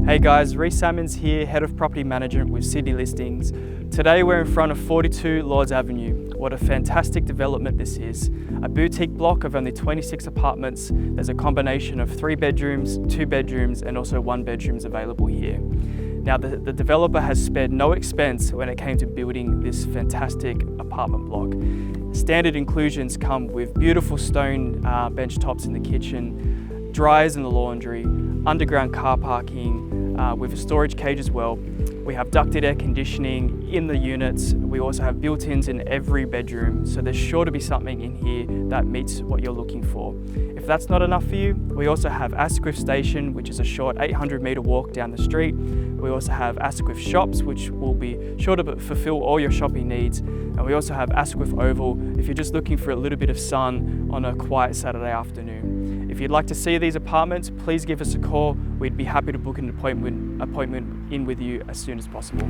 Hey guys, Reece Salmons here, Head of Property Management with Sydney Listings. Today we're in front of 42 Lords Avenue. What a fantastic development this is. A boutique block of only 26 apartments. There's a combination of 3 bedrooms, 2 bedrooms and also 1 bedrooms available here. Now the developer has spared no expense when it came to building this fantastic apartment block. Standard inclusions come with beautiful stone bench tops in the kitchen, dryers in the laundry, underground car parking, with a storage cage as well. We have ducted air conditioning in the units. We also have built-ins in every bedroom, so there's sure to be something in here that meets what you're looking for. If that's not enough for you, we also have Asquith Station, which is a short 800-metre walk down the street. We also have Asquith Shops, which will be sure to fulfill all your shopping needs. And we also have Asquith Oval, if you're just looking for a little bit of sun on a quiet Saturday afternoon. If you'd like to see these apartments, please give us a call. We'd be happy to book an appointment in with you as soon as possible.